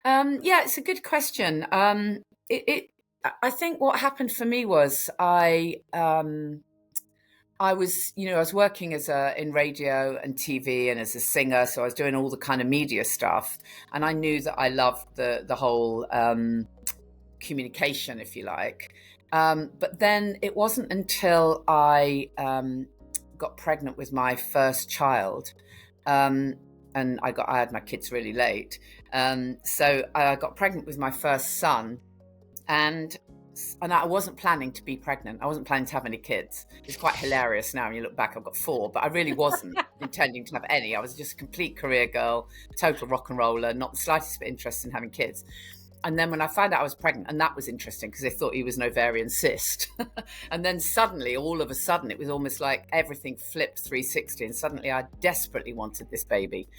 Yeah, it's a good question. I think what happened for me was I was, I was working in radio and TV and as a singer, so I was doing all the kind of media stuff, and I knew that I loved the whole communication, if you like. But then it wasn't until I got pregnant with my first child, um, and I had my kids really late. So I got pregnant with my first son, and I wasn't planning to be pregnant. I wasn't planning to have any kids. It's quite hilarious now when you look back. I've got four, but I really wasn't intending to have any. I was just a complete career girl, total rock and roller, not the slightest bit interested in having kids. And then when I found out I was pregnant, and that was interesting because they thought he was an ovarian cyst. And then suddenly, all of a sudden, it was almost like everything flipped 360. And suddenly I desperately wanted this baby.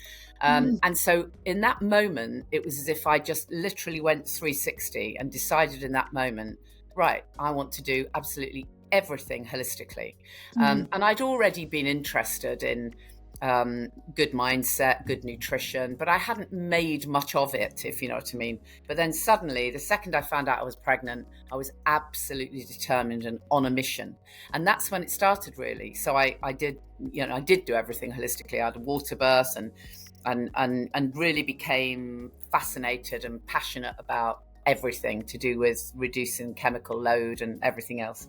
And so in that moment, it was as if I just literally went 360 and decided in that moment, right, I want to do absolutely everything holistically. And I'd already been interested in good mindset, good nutrition, but I hadn't made much of it, if you know what I mean. But then suddenly, the second I found out I was pregnant, I was absolutely determined and on a mission. And that's when it started, really. So I did, I did do everything holistically. I had a water birth and really became fascinated and passionate about everything to do with reducing chemical load and everything else.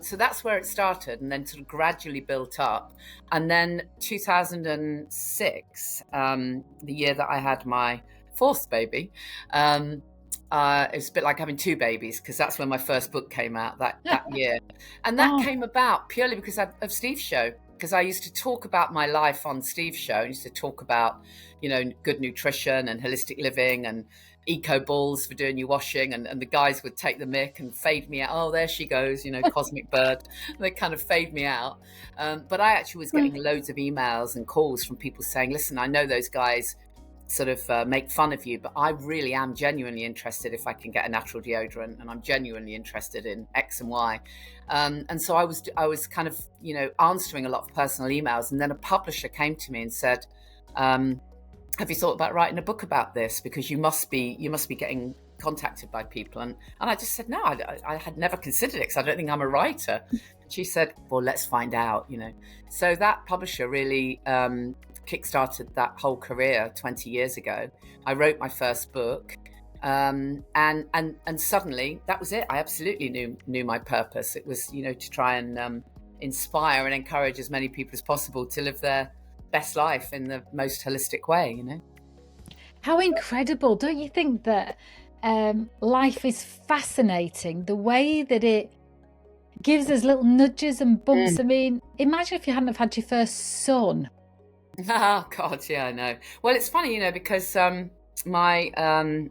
So that's where it started, and then sort of gradually built up. And then 2006, the year that I had my fourth baby, it was a bit like having two babies, because that's when my first book came out that year. And that came about purely because of Steve's show, because I used to talk about my life on Steve's show. I used to talk about, good nutrition and holistic living and eco balls for doing your washing, and the guys would take the mick and fade me out. Oh, there she goes, cosmic bird. They kind of fade me out. But I actually was getting loads of emails and calls from people saying, listen, I know those guys sort of make fun of you, but I really am genuinely interested if I can get a natural deodorant, and I'm genuinely interested in X and Y. And so I was kind of, answering a lot of personal emails, and then a publisher came to me and said, have you thought about writing a book about this? Because you must be getting contacted by people. And I just said, no, I had never considered it because I don't think I'm a writer. She said, well, let's find out, So that publisher really kickstarted that whole career 20 years ago. I wrote my first book. And suddenly that was it. I absolutely knew my purpose. It was, to try and inspire and encourage as many people as possible to live their best life in the most holistic way. How incredible. Don't you think that life is fascinating, the way that it gives us little nudges and bumps? I mean, imagine if you hadn't have had your first son. Oh God, yeah, I know. Well, it's funny, because my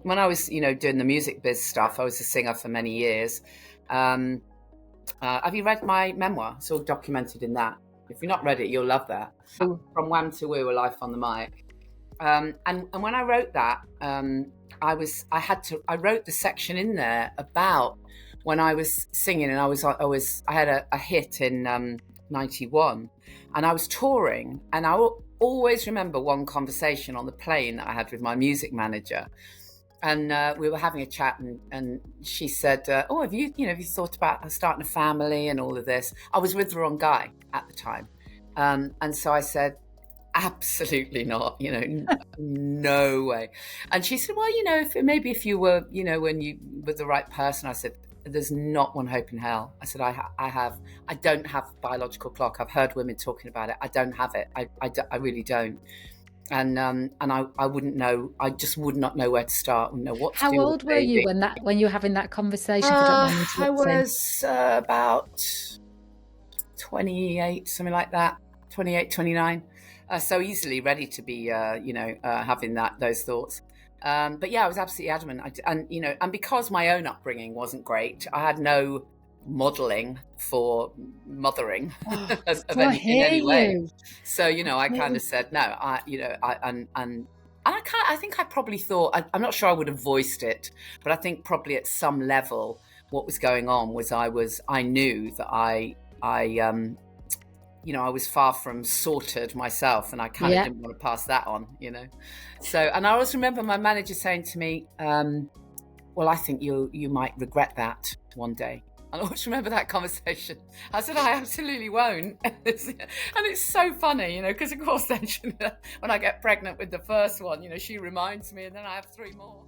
when I was doing the music biz stuff, I was a singer for many years. Have you read my memoir? It's all documented in that. If you've not read it, you'll love that. From Wham to Woo, A Life on the Mic. And when I wrote that, I wrote the section in there about when I was singing, and I had a hit in 91, and I was touring, and I will always remember one conversation on the plane that I had with my music manager. And we were having a chat, and she said, "Oh, have you thought about starting a family and all of this?" I was with the wrong guy at the time, and so I said, "Absolutely not. No way." And she said, "Well, if you were, when you were the right person." I said, "There's not one hope in hell." I said, I don't have a biological clock. I've heard women talking about it. I don't have it. I really don't." And I wouldn't know. I just would not know where to start. Wouldn't know what to do. How old were you when you were having that conversation? I was about 28, something like that. 28, 29. So easily ready to be, having those thoughts. But yeah, I was absolutely adamant. And because my own upbringing wasn't great, I had no modeling for mothering in any way. So I kind of said no. I think I probably thought, I'm not sure I would have voiced it, but I think probably at some level what was going on was I knew that I was far from sorted myself, and I kind of didn't want to pass that on, So, and I always remember my manager saying to me, well, I think you might regret that one day. And I always remember that conversation. I said, I absolutely won't. And it's so funny, because of course then when I get pregnant with the first one, she reminds me, and then I have 3 more.